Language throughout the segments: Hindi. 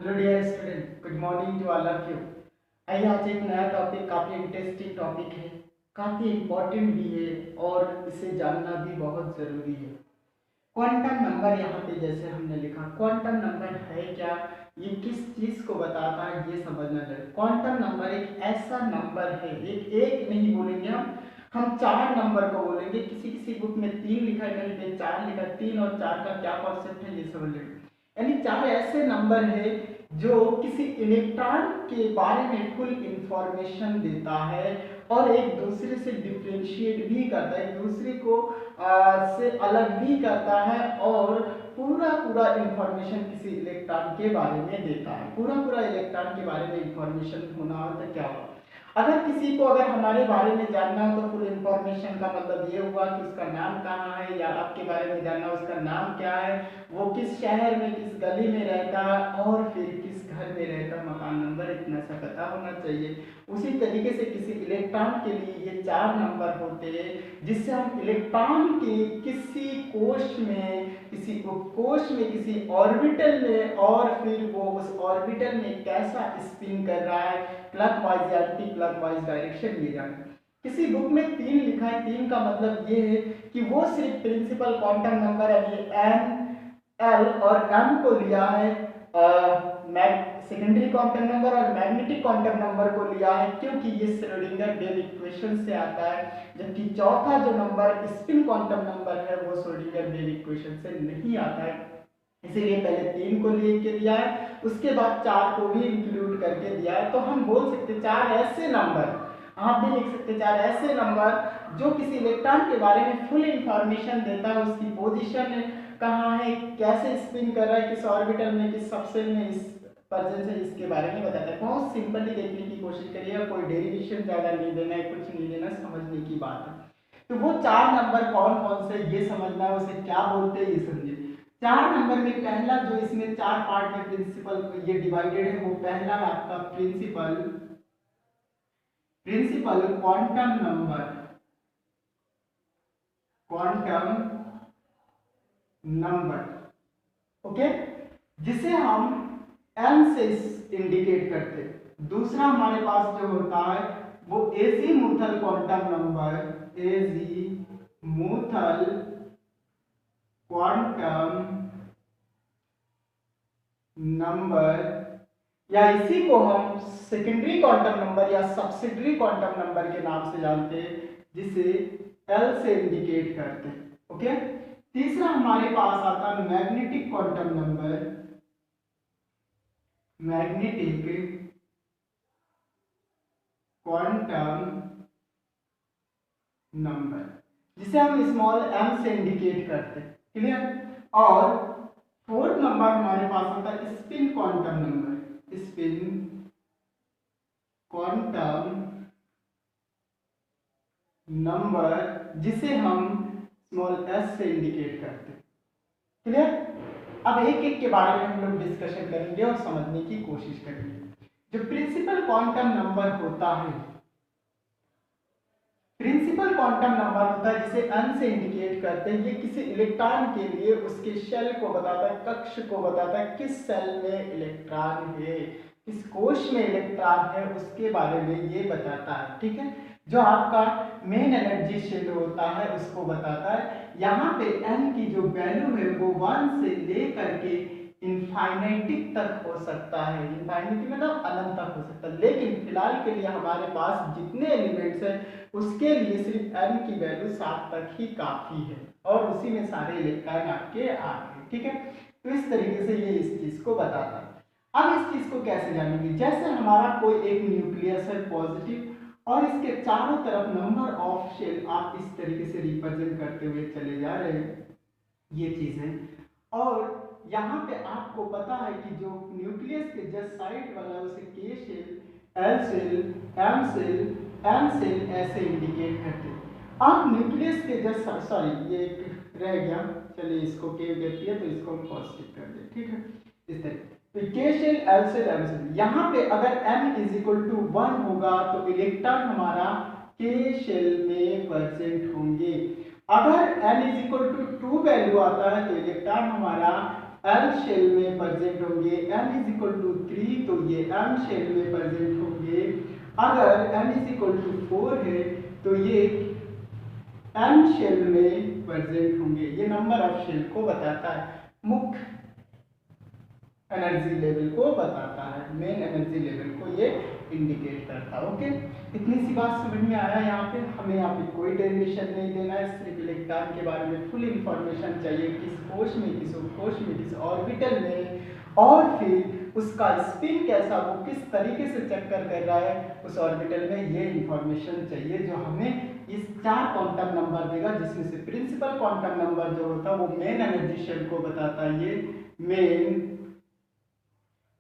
Hello dear student, good morning to all of you. आइए आज एक नया टॉपिक, काफ़ी इंटरेस्टिंग टॉपिक है, काफ़ी इम्पोर्टेंट भी है और इसे जानना भी बहुत ज़रूरी है। क्वांटम नंबर यहाँ पे जैसे हमने लिखा, क्वांटम नंबर है क्या, ये किस चीज़ को बताता है, ये समझना जरूरी। क्वांटम नंबर एक ऐसा नंबर है, एक एक नहीं बोलेंगे हम चार नंबर को बोलेंगे। किसी किसी बुक में तीन लिखा है, कहीं पे चार लिखा है। तीन और चार का क्या कॉन्सेप्ट है ये समझ लेंगे। यानी चार ऐसे नंबर है जो किसी इलेक्ट्रॉन के बारे में फुल इंफॉर्मेशन देता है और एक दूसरे से डिफ्रेंशिएट भी करता है, एक दूसरे को से अलग भी करता है और पूरा पूरा इंफॉर्मेशन किसी इलेक्ट्रॉन के बारे में देता है। पूरा पूरा इलेक्ट्रॉन के बारे में इंफॉर्मेशन होना हो तो क्या हो, अगर किसी को अगर हमारे बारे में जानना हो तो फुल इंफॉर्मेशन का मतलब ये हुआ कि उसका नाम कहाँ है, या आपके बारे में जानना उसका नाम क्या है, वो किस शहर में किस गली में रहता है और फिर किस घर में रहता, मकान नंबर इतना सा पता होना चाहिए। उसी तरीके से किसी इलेक्ट्रॉन के लिए ये चार नंबर होते हैं, जिससे हम इलेक्ट्रॉन के किसी कोश में, किसी उपकोश में, किसी ऑर्बिटल में और फिर वो उस ऑर्बिटल में कैसा स्पिन कर रहा है, क्लॉकवाइज या एंटी क्लॉकवाइज डायरेक्शन में जाना। किसी बुक में तीन लिखा है, तीन का मतलब ये है कि वो सिर्फ प्रिंसिपल क्वांटम नंबर यानी एन, एल और एम को लिया है, सेकेंडरी क्वांटम नंबर और मैग्नेटिक क्वांटम नंबर को लिया है, क्योंकि ये श्रोडिंगर वेव इक्वेशन से आता है। जबकि चौथा जो नंबर स्पिन क्वांटम नंबर है वो श्रोडिंगर वेव इक्वेशन से नहीं आता है, इसीलिए पहले तीन को लेके दिया है, उसके बाद चार को भी इंक्लूड करके दिया है। तो हम बोल सकते चार ऐसे नंबर, आप भी लिख सकते चार ऐसे नंबर जो किसी इलेक्ट्रॉन के बारे में फुल इंफॉर्मेशन देता है, उसकी पोजीशन कहाँ है, कैसे स्पिन कर रहा है, किस ऑर्बिटल में, किस सबसेल में इस प्रेजेंस है, इसके बारे में बताता है। बहुत सिंपली देखने की कोशिश करिएगा, कोई डेरिवेशन ज़्यादा नहीं देना है, कुछ नहीं देना, समझने की बात है। तो वो चार नंबर कौन कौन से ये समझना है, उसे क्या बोलते हैं ये समझिए। चार नंबर में पहला जो इसमें चार पार्ट में प्रिंसिपल ये डिवाइडेड है, वो पहला है आपका principal, principal quantum number, quantum number, okay, जिसे हम एन से इंडिकेट करते हैं। दूसरा हमारे पास जो होता है वो azimuthal quantum number, azimuthal quantum number, या इसी को हम सेकेंडरी क्वांटम नंबर या सब्सिडरी क्वांटम नंबर के नाम से जानते हैं, जिसे एल से इंडिकेट करते हैं, ओके। तीसरा हमारे पास आता है magnetic quantum number, magnetic quantum number, जिसे हम स्मॉल एम से इंडिकेट करते हैं, क्लियर। और फोर्थ नंबर हमारे पास आता है spin quantum number, spin quantum number, जिसे हम स्मॉल एस से इंडिकेट करते हैं, क्लियर। अब एक एक के बारे में हम लोग डिस्कशन करेंगे और समझने की कोशिश करेंगे। जो प्रिंसिपल क्वांटम नंबर होता है, प्रिंसिपल क्वांटम नंबर होता है जिसे एन से इंडिकेट करते हैं, ये किसी इलेक्ट्रॉन के लिए उसके शेल को बताता है, कक्ष को बताता है, किस सेल में इलेक्ट्रॉन है, किस कोश में इलेक्ट्रॉन है, उसके बारे में ये बताता है, ठीक है। जो आपका मेन एनर्जी शेल होता है उसको बताता है। यहाँ पे एन की जो वैल्यू है वो 1 से लेकर के इनफाइनाइटिक तक हो सकता है, इनफाइनाइटी मतलब अनंत तक हो सकता है, लेकिन फिलहाल के लिए हमारे पास जितने एलिमेंट्स हैं उसके लिए सिर्फ n की वैल्यू 7 तक ही काफी है और उसी में सारे इलेक्ट्रॉन आपके आ गए, ठीक है। तो इस तरीके से ये इस चीज को बताता है। अब इस चीज को कैसे जानेंगे, जैसे हमारा कोई एक न्यूक्लियस है पॉजिटिव और इसके चारों तरफ नंबर ऑफ शेल आप इस तरीके से रिप्रेजेंट करते हुए चले जा रहे हैं, ये चीजें। और यहाँ पे आपको पता है कि जो न्यूक्लियस के जस्ट साइड वाला उसे K shell, L shell, M shell, N shell ऐसे इंडिकेट करते हैं। आप न्यूक्लियस के जस्ट, सॉरी ये एक रह गया, चलिए इसको के कहती है तो इसको हम पॉजिटिव कर दे, ठीक है, इस तरह। तो K shell, L shell, M shell, यहाँ पे अगर m इज इक्वल टू 1 होगा तो इलेक्ट्रॉन हमारा के शेल में प्रेजेंट होंगे। अगर n is equal to 2 value आता है तो इलेक्ट्रॉन हमारा एल शेल में प्रेजेंट होंगे, n इज इक्वल टू 3 तो ये m शेल में प्रेजेंट होंगे, अगर n इज इक्वल टू 4 है तो ये n शेल में प्रेजेंट होंगे। ये नंबर ऑफ शेल को बताता है, मुख्य एनर्जी लेवल को बताता है, मेन एनर्जी लेवल को ये इंडिकेट करता है। ओके, इतनी सी बात समझ में आया। यहाँ पे हमें यहाँ पे कोई डेरिवेशन नहीं देना है, सिर्फ इलेक्ट्रॉन के बारे में फुल इंफॉर्मेशन चाहिए, किस कोश में, किस उपकोश में, किस ऑर्बिटल में, और फिर उसका स्पिन कैसा, वो किस तरीके से चक्कर कर रहा है उस ऑर्बिटल में, ये इंफॉर्मेशन चाहिए जो हमें इस 4 क्वांटम नंबर देगा, जिसमें से प्रिंसिपल क्वांटम नंबर जो होता है वो मेन एनर्जी शेल को बताता है। ये मेन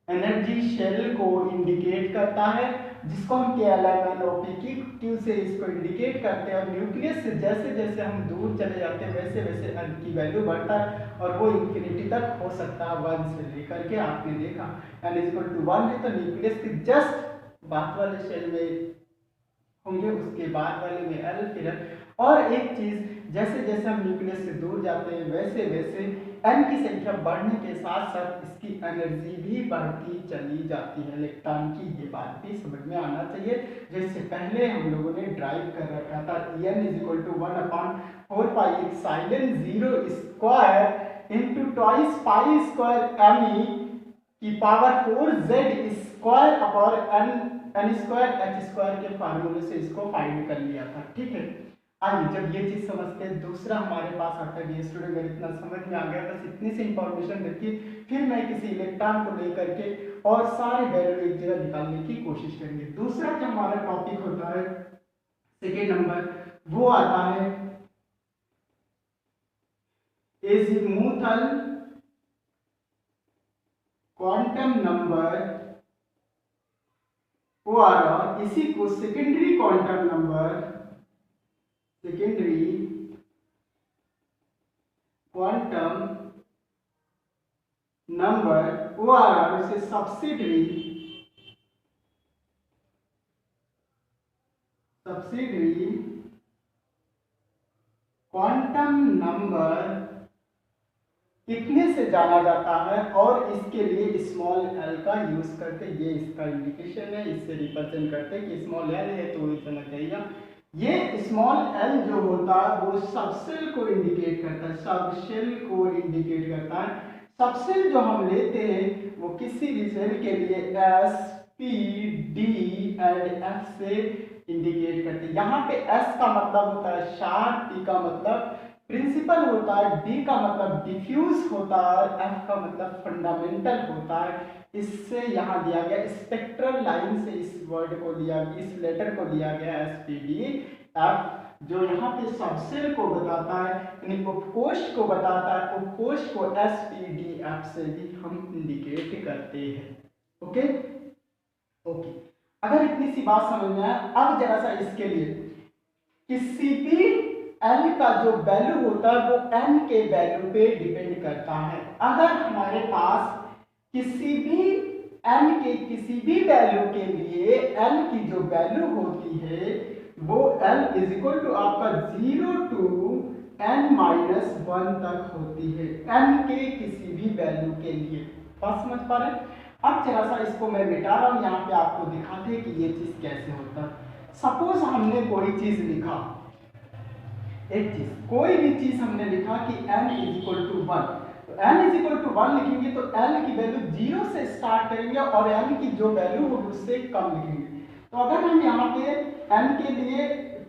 एनर्जी शेल को इंडिकेट करता है, जिसको हम KLMNOP से इसको इंडिकेट करते हैं। और न्यूक्लियस से जैसे जैसे हम दूर चले जाते हैं वैसे वैसे n की वैल्यू बढ़ता है और वो इंफिनिटी तक हो सकता है 1 से लेकर के। आपने देखा n इक्वल टू 1 है तो न्यूक्लियस के जस्ट बाद वाले शेल में होंगे, उसके बाद वाले में L, फिर L। और एक चीज, जैसे जैसे हम न्यूक्लियस से दूर जाते हैं वैसे वैसे n की संख्या बढ़ने के साथ साथ इसकी एनर्जी भी बढ़ती चली जाती है इलेक्ट्रॉन की। ये बात भी समझ में आना चाहिए, जैसे पहले हम लोगों ने ड्राइव कर रखा था En is equal to 1/4 pi epsilon 0 square into twice pi square me की power 4 z square upon n square h square के फार्मूले से इसको फाइंड कर लिया था। ठीक है, आइए जब ये चीज समझते हैं, दूसरा हमारे पास आता है ये स्टूडेंट, मेरे इतना समझ में आ गया, बस इतनी सी इंफॉर्मेशन रखिए, फिर मैं किसी इलेक्ट्रॉन को लेकर के और सारे वैल्यू एक जगह निकालने की कोशिश करेंगे। दूसरा जो हमारा टॉपिक होता है सेकेंड नंबर, वो आता है एजीमुथल क्वांटम नंबर और इसी को secondary quantum number, secondary quantum number और उसे सब्सिडरी क्वांटम नंबर कितने से जाना जाता है, और इसके लिए स्मॉल एल का यूज करते, ये इसका इंडिकेशन है, इससे रिप्रेजेंट करते हैं कि स्मॉल एल है तो इतना चाहिए। ये स्मॉल एल जो होता है वो सबसेल को इंडिकेट करता है, सबसेल को इंडिकेट करता है। सबसेल जो हम लेते हैं वो किसी भी सेल के लिए S, P, D and F से इंडिकेट करते हैं। यहाँ पे S का मतलब होता है शार्प, P का मतलब प्रिंसिपल होता है, D का मतलब डिफ्यूज होता है, F का मतलब फंडामेंटल होता है। इससे यहाँ दिया गया स्पेक्ट्रल लाइन से इस वर्ड को लिया, इस लेटर को लिया गया SPDF, जो यहाँ पे सबसेल को बताता है, यानी उपकोष को बताता है। उपकोष को SPDF से भी हम इंडिकेट करते हैं। ओके ओके, अगर इतनी सी बात समझ में आया, अब जरा सा इसके लिए किसी भी L का जो वैल्यू होता है वो N के वैल्यू पे डिपेंड करता है। अगर हमारे पास किसी भी n के किसी भी वैल्यू के लिए n की जो वैल्यू होती है वो l इज इक्वल टू आपका 0 to n-1 तक होती है, n के किसी भी वैल्यू के लिए। बात समझ पा रहे हैं? अब जरा सा इसको मैं मिटा रहा हूं, यहाँ पे आपको दिखाते हैं कि ये चीज कैसे होता है। सपोज हमने कोई चीज लिखा, एक चीज, कोई भी चीज हमने लिखा कि n इज इक्वल टू 1, तो n इज इक्वल टू 1 लिखेंगे तो l की वैल्यू 0 से स्टार्ट करेंगे और n की जो वैल्यू होगी उससे कम लिखेंगे। तो अगर हम यहाँ पे n के लिए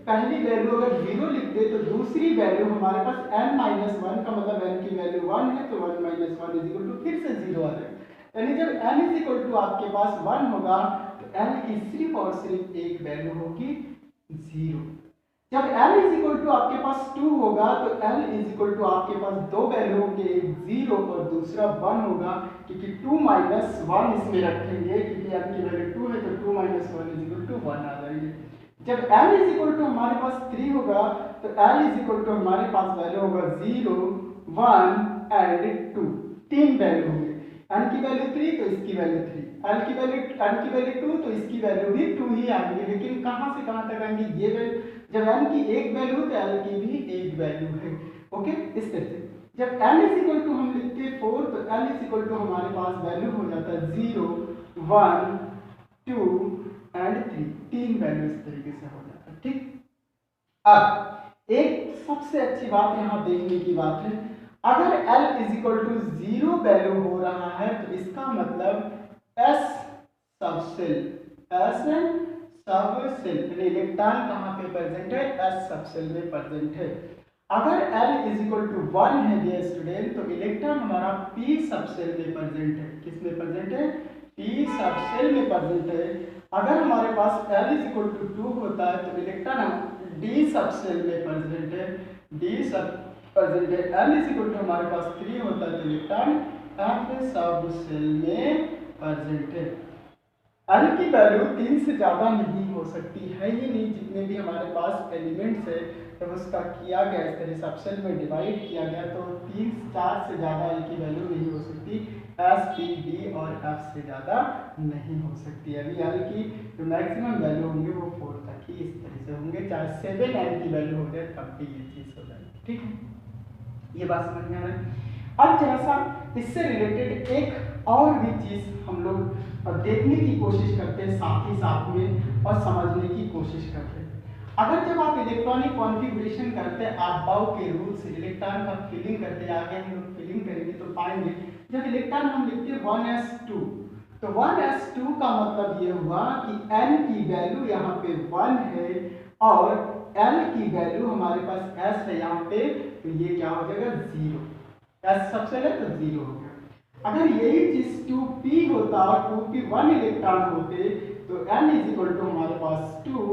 पहली वैल्यू अगर 0 लिख दे तो दूसरी वैल्यू हमारे पास n-1 का मतलब n की वैल्यू 1 है तो 1 - 1 इज इक्वल टू फिर से 0 आ जाएगा। यानी जब n इज इक्वल टू आपके पास 1 होगा तो n की सिर्फ और सिर्फ एक वैल्यू होगी 0। जब l इज इक्वल टू आपके पास 2 होगा तो l इज इक्वल टू आपके पास दो वैल्यू होंगे, एक 0 और दूसरा 1 होगा, क्योंकि 2 - 1 इसमें रखेंगे, क्योंकि l की वैल्यू 2 है तो 2 - 1 इज इक्वल टू 1 आ जाएंगे। जब l इज इक्वल टू हमारे पास 3 होगा तो l इज इक्वल टू हमारे पास वैल्यू होगा 0, 1 एंड 2, तीन वैल्यू होंगे। n की वैल्यू 3 तो इसकी वैल्यू 3, n की वैल्यू 2 तो इसकी वैल्यू भी 2 ही आएंगे। लेकिन कहां से कहां तक आएंगे, ये वैल्यू जब n की एक वैल्यू तो l की भी एक वैल्यू है। ओके, इस तरह से जब n इज इक्वल टू हम लिखते हैं 4 तो n इज इक्वल टू हमारे पास वैल्यू हो जाता है 0 1 2 एंड 3, तीन वैल्यू इस तरीके से हो जाता है। ठीक, अब एक सबसे अच्छी बात यहाँ देखने की बात है, अगर l is equal to 0 value हो रहा है तो इसका मतलब s subshell, s subshell electron कहाँ पे प्रेजेंट है, s सब सेल में प्रेजेंट है। अगर L इज इक्वल टू 1 है डियर स्टूडेंट तो इलेक्ट्रॉन हमारा P सब सेल में प्रेजेंट है। किस में प्रेजेंट है, P सब सेल में प्रेजेंट है। अगर हमारे पास L इज इक्वल टू 2 होता है तो इलेक्ट्रॉन D सब सेल में प्रेजेंट है, D सब प्रेजेंट है। L इज इक्वल टू हमारे पास 3 होता है तो इलेक्ट्रॉन F सब सेल में प्रेजेंट है। L की वैल्यू 3 से ज़्यादा नहीं हो सकती है ही नहीं, जितने भी हमारे पास एलिमेंट्स है जब उसका किया गया इस तरह सब सेल में डिवाइड किया गया तो 3 4 से ज़्यादा L की वैल्यू नहीं हो सकती, S P D और F से ज़्यादा नहीं हो सकती। अभी L की जो मैक्सिमम वैल्यू होंगे वो 4 तक ही इस तरह से होंगे, चाहे 7 L की वैल्यू हो जाए तब भी ये चीज़ हो जाएगी। ठीक है, ये बात समझ में आ रहा है। अब जरा सा इससे रिलेटेड एक और भी चीज़ हम लोग देखने की कोशिश करते हैं साथ ही साथ में और समझने की कोशिश करते हैं। अगर जब आप इलेक्ट्रॉनिक कॉन्फ़िगरेशन करते हैं अबाव के रूल से इलेक्ट्रॉन का फिलिंग करते हैं, आगे हम लोग फिलिंग करेंगे तो पाएंगे जब इलेक्ट्रॉन हम लिखते हैं 1s2 तो 1s2 का मतलब ये हुआ कि n की वैल्यू यहाँ पे 1 है और l की वैल्यू हमारे पास s है यहाँ पे, तो ये क्या हो जाएगा 0, s सबसे है तो 0 हो गया। अगर यही चीज 2p होता और 2p 1 इलेक्ट्रॉन होते तो n इज इक्वल टू हमारे पास 2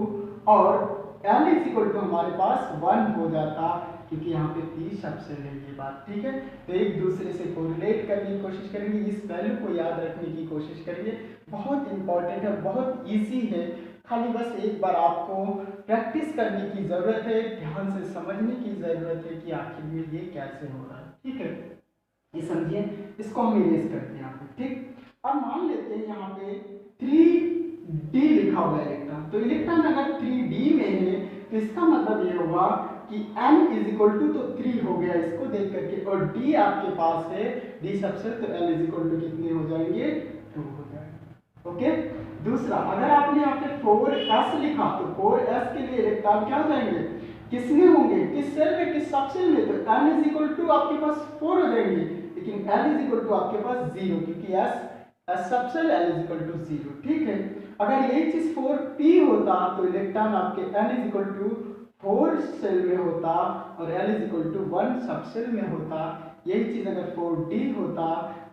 और l इज इक्वल टू हमारे पास 1 हो जाता, क्योंकि यहाँ पे p सबसे है ये बात। ठीक है, तो एक दूसरे से कोरिलेट करने की कोशिश करेंगे, इस वैल्यू को याद रखने की कोशिश करेंगे। बहुत इंपॉर्टेंट है, बहुत ईजी है, खाली बस एक बार आपको प्रैक्टिस करने की ज़रूरत है, ध्यान से समझने की ज़रूरत है कि आखिर में ये कैसे हो रहा है। ठीक है, ये समझिए, इसको हम इरेज करते हैं यहाँ पे। ठीक, अब मान लेते हैं यहाँ पे 3d लिखा हुआ है इलेक्ट्रॉन, तो इलेक्ट्रॉन अगर 3d में है तो इसका मतलब ये हुआ कि n इज इक्वल टू तो 3 हो गया इसको देख करके, और d आपके पास है d सबसे, तो n इज इक्वल टू कितने हो जाएंगे, 2 हो जाएंगे। ओके, दूसरा अगर आपने यहाँ पे 4s लिखा तो 4s के लिए इलेक्ट्रॉन क्या हो जाएंगे, किसमें होंगे, किस सेल में, किस सब सेल में, तो n इज इक्वल टू आपके पास 4 हो जाएंगे, लेकिन l इज इक्वल टू आपके पास 0, क्योंकि s subshell l is equal to 0। ठीक है, अगर यही चीज 4p होता तो इलेक्ट्रॉन आपके n is equal to 4 shell में होता और l इज इक्वल टू 1 सब सेल में होता। यही चीज अगर 4d होता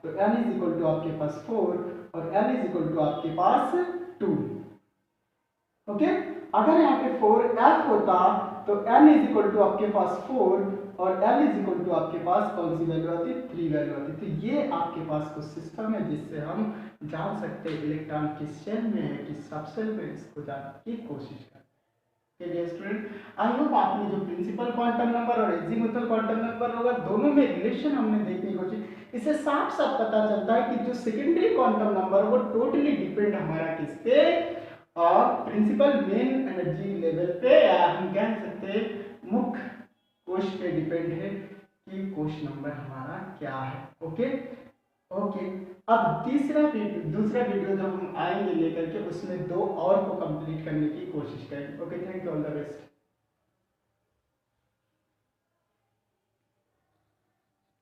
तो n इज इक्वल टू आपके पास 4 और l इज इक्वल टू आपके पास 2। ओके, अगर यहाँ पे 4f होता तो n इज इक्वल टू आपके पास 4 और l इज इक्वल टू आपके पास कौन सी वैल्यू आती है, 3 वैल्यू आती है। तो ये आपके पास कुछ सिस्टम है जिससे हम जान सकते हैं इलेक्ट्रॉन किस सेल में है, किस सब सेल में, इसको जानने की कोशिश करते हैं। चलिए स्टूडेंट, आई होप आपने जो प्रिंसिपल क्वांटम नंबर और एजीमुथल क्वांटम नंबर होगा दोनों में रिलेशन हमने देखने की कोशिश, इससे साफ साफ पता चलता है कि जो सेकेंडरी क्वांटम नंबर वो टोटली डिपेंड हमारा किस पे, और प्रिंसिपल मेन एनर्जी लेवल पे, या हम कह सकते हैं मुख्य कोश पे डिपेंड है कि कोश नंबर हमारा क्या है। ओके ओके, अब दूसरा वीडियो जब हम आएंगे लेकर के उसमें 2 और को कंप्लीट करने की कोशिश करेंगे। Okay, thank you, all the best.